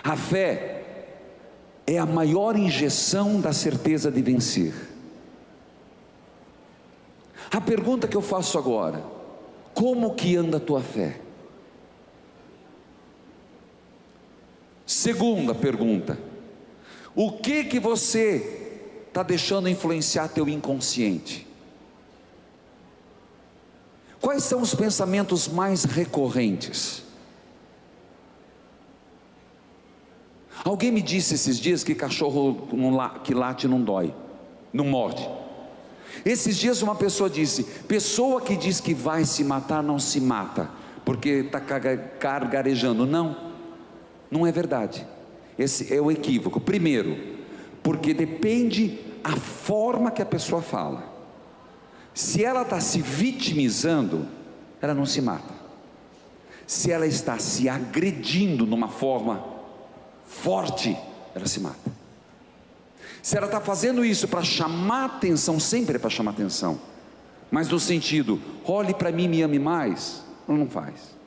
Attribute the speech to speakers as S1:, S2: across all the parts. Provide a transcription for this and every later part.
S1: A fé é a maior injeção da certeza de vencer. A pergunta que eu faço agora: como que anda a tua fé? Segunda pergunta: o que você está deixando influenciar teu inconsciente? Quais são os pensamentos mais recorrentes? Alguém me disse esses dias que cachorro que late não dói, não morde. Esses dias uma pessoa disse: pessoa que diz que vai se matar não se mata, porque está gargarejando. Não é verdade. Esse é o equívoco. Primeiro, porque depende a forma que a pessoa fala. Se ela está se vitimizando, ela não se mata. Se ela está se agredindo numa forma forte, ela se mata. Se ela está fazendo isso para chamar atenção, sempre é para chamar atenção, mas no sentido, olhe para mim, me ame mais, ela não faz.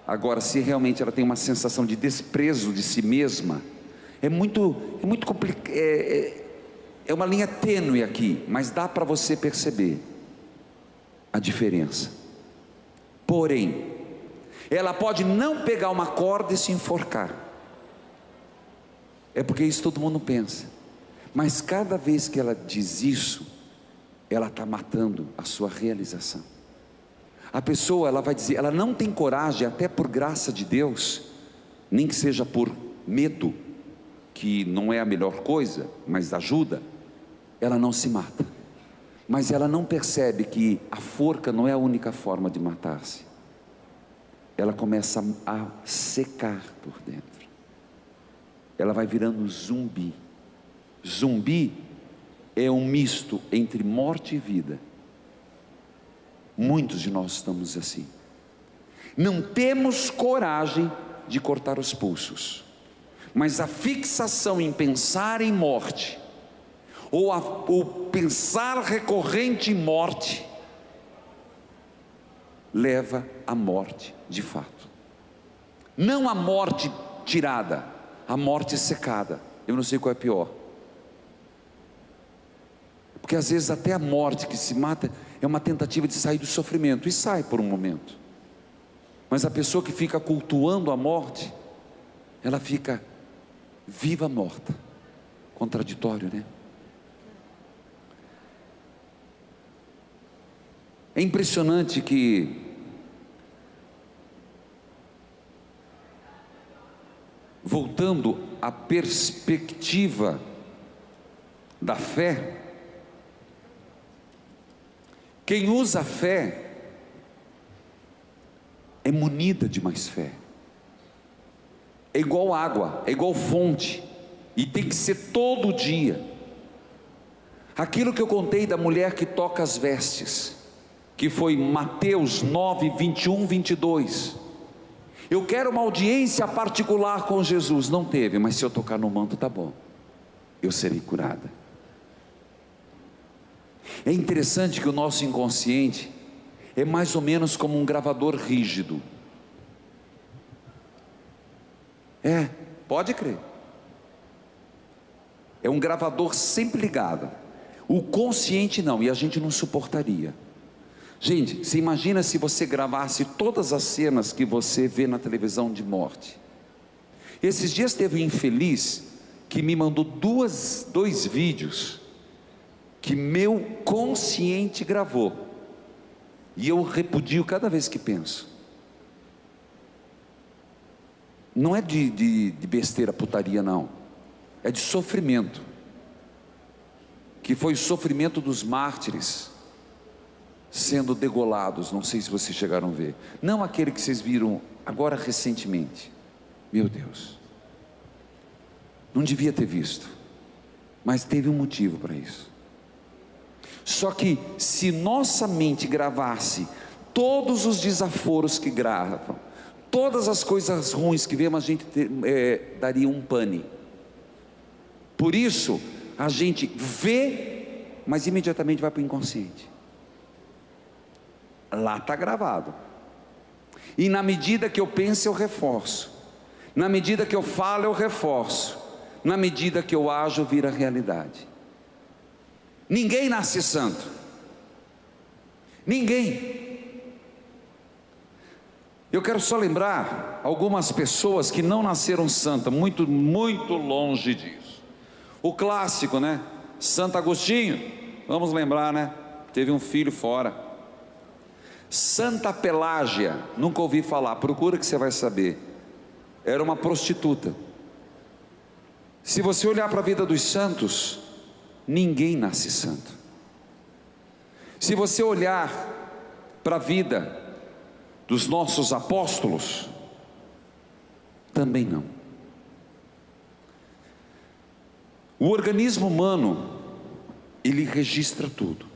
S1: Agora, se realmente ela tem uma sensação de desprezo de si mesma, é muito complicado, é uma linha tênue aqui, mas dá para você perceber a diferença. Porém, ela pode não pegar uma corda e se enforcar. É porque isso todo mundo pensa. Mas cada vez que ela diz isso, ela está matando a sua realização. A pessoa, ela vai dizer, ela não tem coragem, até por graça de Deus, nem que seja por medo, que não é a melhor coisa, mas ajuda, ela não se mata. Mas ela não percebe que a forca não é a única forma de matar-se. Ela começa a secar por dentro. Ela vai virando zumbi. Zumbi é um misto entre morte e vida. Muitos de nós estamos assim. Não temos coragem de cortar os pulsos, mas a fixação em pensar em morte, ou o pensar recorrente em morte, leva à morte de fato. Não a morte tirada, a morte secada. Eu não sei qual é pior, porque às vezes até a morte que se mata é uma tentativa de sair do sofrimento, e sai por um momento, mas a pessoa que fica cultuando a morte, ela fica viva morta. Contraditório, né? É impressionante que voltando à perspectiva da fé, quem usa a fé é munida de mais fé. É igual água, é igual fonte, e tem que ser todo dia. Aquilo que eu contei da mulher que toca as vestes, que foi Mateus 9, 21, 22. Eu quero uma audiência particular com Jesus. Não teve, mas se eu tocar no manto, tá bom, eu serei curada. É interessante que o nosso inconsciente é mais ou menos como um gravador rígido. Pode crer. É um gravador sempre ligado. O consciente não, e a gente não suportaria. Gente, você imagina se você gravasse todas as cenas que você vê na televisão de morte. Esses dias teve um infeliz que me mandou dois vídeos que meu consciente gravou, e eu repudio cada vez que penso. Não é de besteira, putaria, não. É de sofrimento, que foi o sofrimento dos mártires sendo degolados. Não sei se vocês chegaram a ver. Não aquele que vocês viram agora recentemente. Meu Deus, não devia ter visto, mas teve um motivo para isso. Só que se nossa mente gravasse todos os desaforos que gravam, todas as coisas ruins que vemos, a gente daria um pane. Por isso a gente vê, mas imediatamente vai para o inconsciente. Lá está gravado, e na medida que eu penso, eu reforço. Na medida que eu falo, eu reforço. Na medida que eu ajo, vira realidade. Ninguém nasce santo. Ninguém. Eu quero só lembrar algumas pessoas que não nasceram santas, muito longe disso. O clássico, né? Santo Agostinho, vamos lembrar, né? Teve um filho fora. Santa Pelágia, nunca ouvi falar, procura que você vai saber. Era uma prostituta. Se você olhar para a vida dos santos, ninguém nasce santo. Se você olhar para a vida dos nossos apóstolos, também não. O organismo humano, ele registra tudo,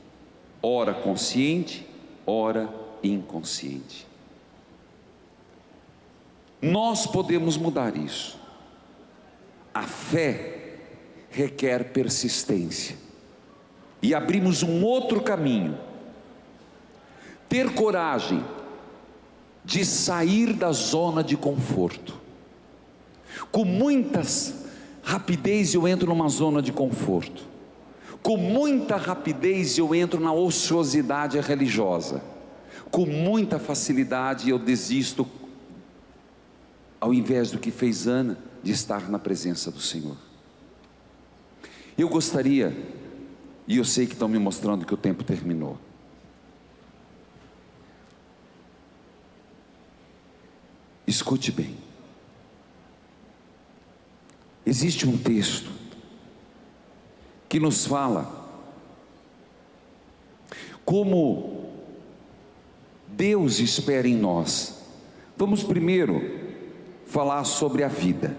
S1: ora consciente, ora inconsciente. Nós podemos mudar isso. A fé requer persistência, e abrimos um outro caminho. Ter coragem de sair da zona de conforto. Com muita rapidez eu entro numa zona de conforto. Com muita rapidez eu entro na ociosidade religiosa. Com muita facilidade eu desisto, ao invés do que fez Ana, de estar na presença do Senhor. Eu gostaria, e eu sei que estão me mostrando que o tempo terminou. Escute bem. Existe um texto que nos fala como Deus espera em nós. Vamos primeiro falar sobre a vida.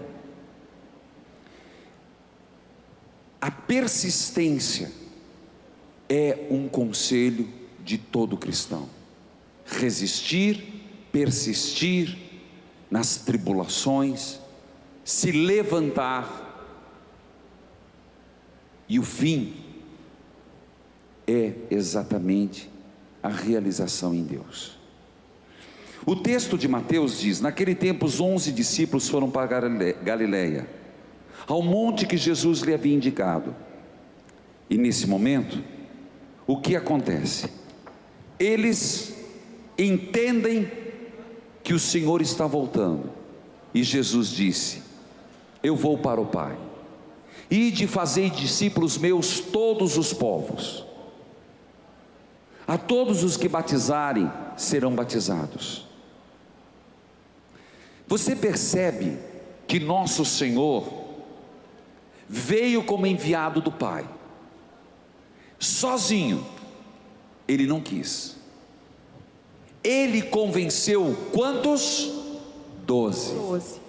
S1: A persistência é um conselho de todo cristão. Resistir, persistir nas tribulações, se levantar, e o fim é exatamente a realização em Deus. O texto de Mateus diz: naquele tempo os 11 discípulos foram para Galileia, ao monte que Jesus lhe havia indicado. E nesse momento, o que acontece? Eles entendem que o Senhor está voltando, e Jesus disse: eu vou para o Pai, ide fazei discípulos meus todos os povos, a todos os que batizarem serão batizados. Você percebe que nosso Senhor veio como enviado do Pai, sozinho. Ele não quis. Ele convenceu quantos? 12.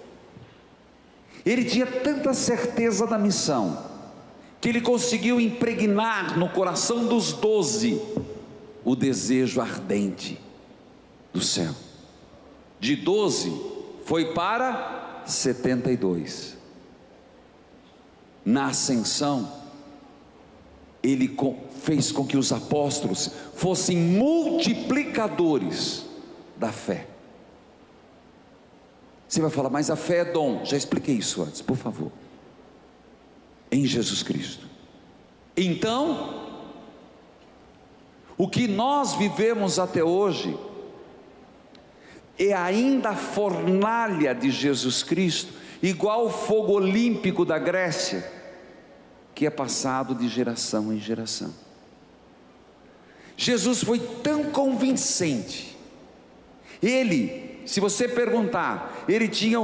S1: Ele tinha tanta certeza da missão, que ele conseguiu impregnar no coração dos 12 o desejo ardente do céu. De 12 foi para 72. Na ascensão, ele fez com que os apóstolos fossem multiplicadores da fé. Você vai falar, mas a fé é dom. Já expliquei isso antes, por favor. Em Jesus Cristo. Então, o que nós vivemos até hoje é ainda a fornalha de Jesus Cristo, igual o fogo olímpico da Grécia, que é passado de geração em geração. Jesus foi tão convincente. Ele, se você perguntar, ele tinha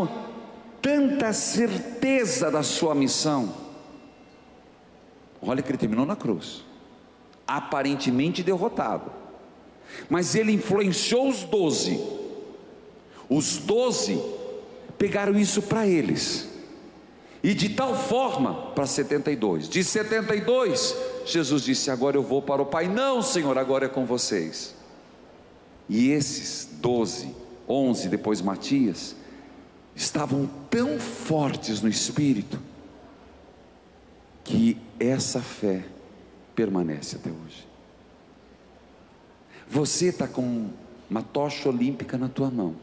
S1: tanta certeza da sua missão. Olha que ele terminou na cruz, aparentemente derrotado, mas ele influenciou os 12. Os 12 pegaram isso para eles, e de tal forma para 72. De 72, Jesus disse: agora eu vou para o Pai. Não, Senhor, agora é com vocês. E esses 12, 11, depois Matias, estavam tão fortes no Espírito, que essa fé permanece até hoje. Você está com uma tocha olímpica na tua mão.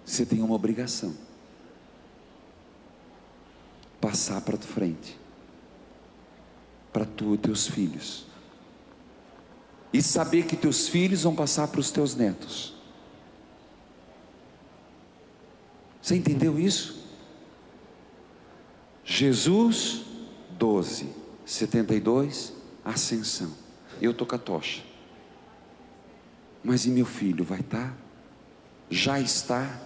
S1: você tem uma obrigação: passar para frente, para tu e teus filhos, e saber que teus filhos vão passar para os teus netos. Você entendeu isso? Jesus 12:72, ascensão. Eu estou com a tocha, mas e meu filho vai estar? Já está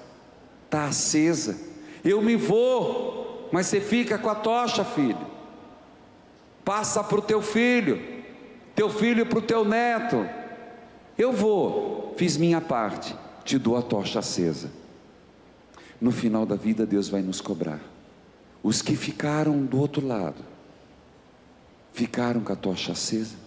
S1: acesa. Eu me vou, mas você fica com a tocha, filho. Passa para o teu filho para o teu neto. Eu vou, fiz minha parte, te dou a tocha acesa. No final da vida, Deus vai nos cobrar. Os que ficaram do outro lado, ficaram com a tocha acesa?